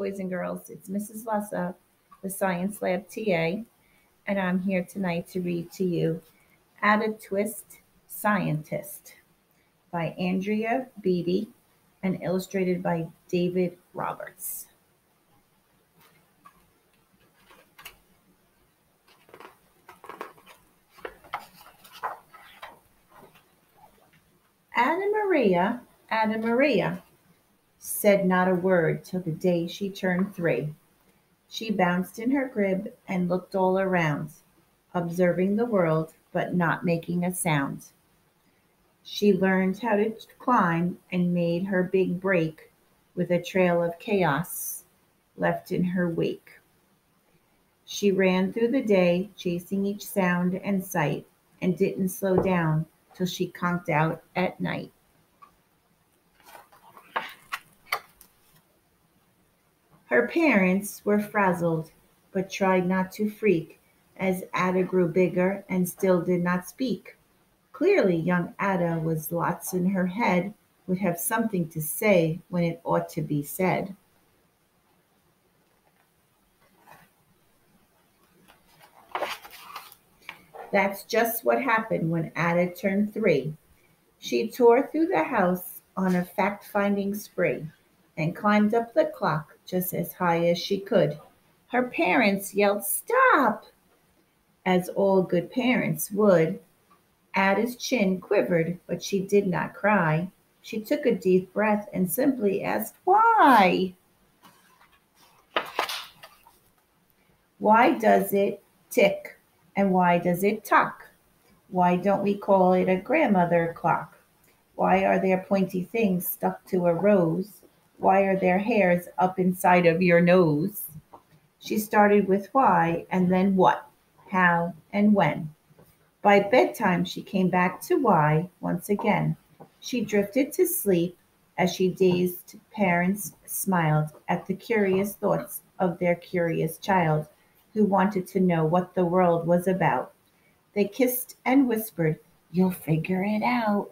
boys and girls. It's Mrs. Lussa, the Science Lab TA, and I'm here tonight to read to you Add a Twist Scientist by Andrea Beaty and illustrated by David Roberts. Anna Maria, said not a word till the day she turned 3. She bounced in her crib and looked all around, observing the world but not making a sound. She learned how to climb and made her big break with a trail of chaos left in her wake. She ran through the day, chasing each sound and sight, and didn't slow down till she conked out at night. Her parents were frazzled, but tried not to freak as Ada grew bigger and still did not speak. Clearly young Ada was lots in her head, would have something to say when it ought to be said. That's just what happened when Ada turned 3. She tore through the house on a fact-finding spree and climbed up the clock just as high as she could. Her parents yelled, "Stop!" as all good parents would. Ada's chin quivered, but she did not cry. She took a deep breath and simply asked, "Why? Why does it tick? And why does it tock? Why don't we call it a grandmother clock? Why are there pointy things stuck to a rose? Why are there hairs up inside of your nose?" She started with why and then what, how, and when. By bedtime she came back to why once again. She drifted to sleep as she dazed parents smiled at the curious thoughts of their curious child who wanted to know what the world was about. They kissed and whispered, "You'll figure it out."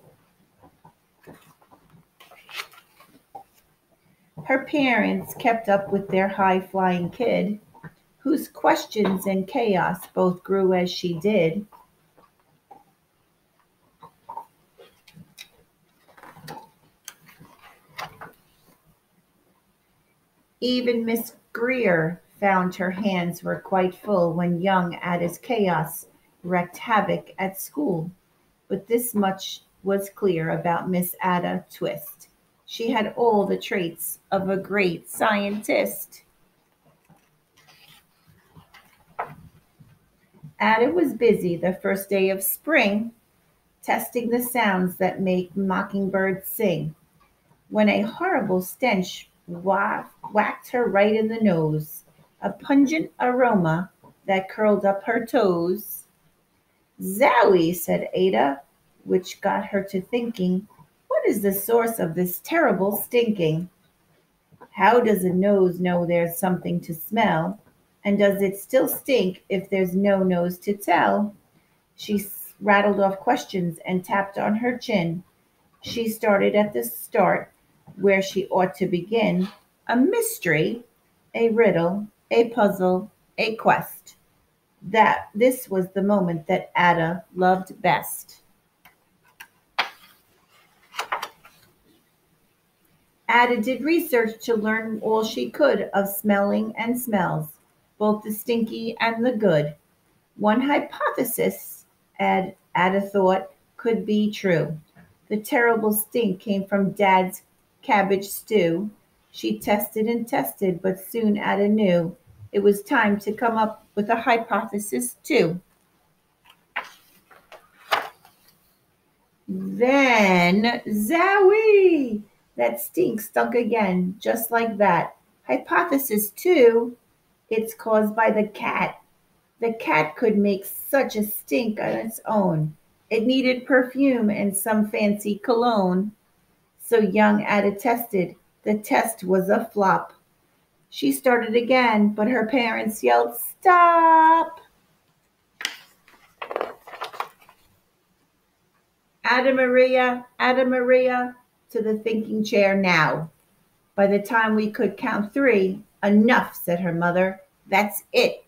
Her parents kept up with their high-flying kid, whose questions and chaos both grew as she did. Even Miss Greer found her hands were quite full when young Ada's chaos wreaked havoc at school. But this much was clear about Miss Ada Twist. She had all the traits of a great scientist. Ada was busy the first day of spring testing the sounds that make mockingbirds sing when a horrible stench whacked her right in the nose, a pungent aroma that curled up her toes. "Zowie," said Ada, which got her to thinking, "what is the source of this terrible stinking? How does a nose know there's something to smell? And does it still stink if there's no nose to tell?" She rattled off questions and tapped on her chin. She started at the start, where she ought to begin. A mystery, a riddle, a puzzle, a quest. That this was the moment that Ada loved best. Ada did research to learn all she could of smelling and smells, both the stinky and the good. One hypothesis, Ada thought, could be true. The terrible stink came from Dad's cabbage stew. She tested and tested, but soon Ada knew it was time to come up with a hypothesis too. Then, zowie! That stink stunk again, just like that. Hypothesis two, it's caused by the cat. The cat could make such a stink on its own. It needed perfume and some fancy cologne. So young Ada tested. The test was a flop. She started again, but her parents yelled, "Stop!" Ada Maria, to the thinking chair now. By the time we could count 3, Enough, said her mother. That's it,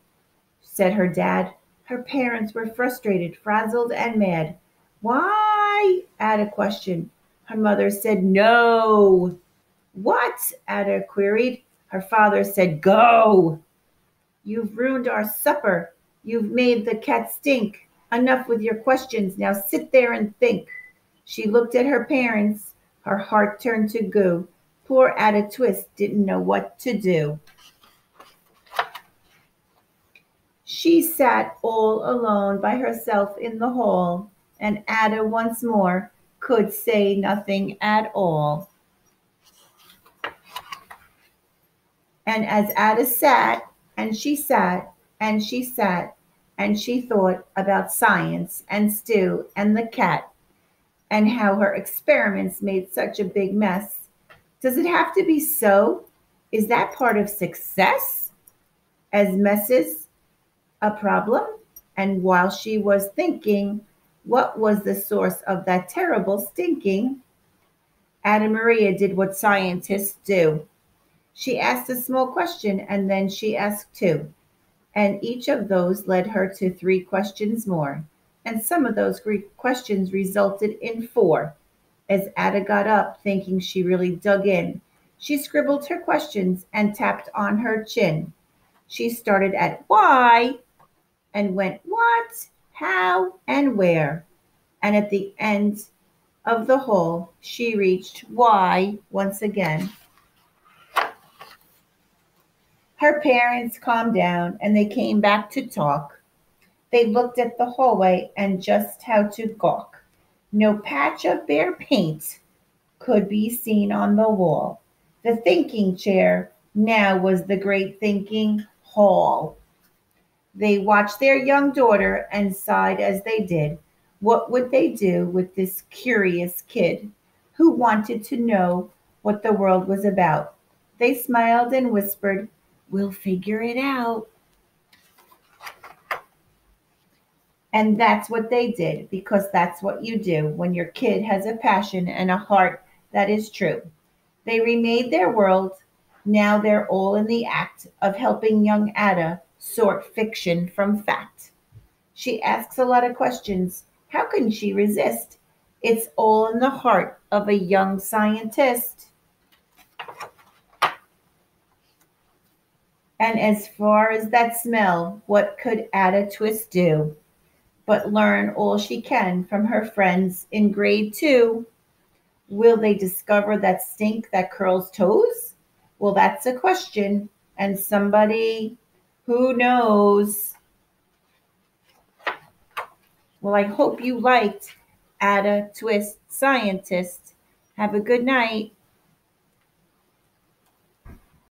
said her dad. Her parents were frustrated, frazzled, and mad. Why? Ada questioned. Her mother said no. What? Ada queried. Her father said go. You've ruined our supper. You've made the cat stink. Enough with your questions. Now sit there and think. She looked at her parents. Her heart turned to goo. Poor Ada Twist didn't know what to do. She sat all alone by herself in the hall, and Ada once more could say nothing at all. And as Ada sat, and she sat, and she sat, and she thought about science and Stu and the cat, and how her experiments made such a big mess. Does it have to be so? Is that part of success? As messes a problem? And while she was thinking, what was the source of that terrible stinking? Anna Maria did what scientists do. She asked a small question and then she asked two. And each of those led her to three questions more. And some of those questions resulted in four. As Ada got up, thinking she really dug in, she scribbled her questions and tapped on her chin. She started at why and went what, how, and where. And at the end of the hall, she reached why once again. Her parents calmed down and they came back to talk. They looked at the hallway and just how to gawk. No patch of bare paint could be seen on the wall. The thinking chair now was the great thinking hall. They watched their young daughter and sighed as they did. What would they do with this curious kid who wanted to know what the world was about? They smiled and whispered, "We'll figure it out." And that's what they did, because that's what you do when your kid has a passion and a heart that is true. They remade their world. Now they're all in the act of helping young Ada sort fiction from fact. She asks a lot of questions. How can she resist? It's all in the heart of a young scientist. And as far as that smell, what could Ada Twist do but learn all she can from her friends in grade 2? Will they discover that stink that curls toes? Well, that's a question, and somebody who knows. Well, I hope you liked Ada Twist Scientist. Have a good night.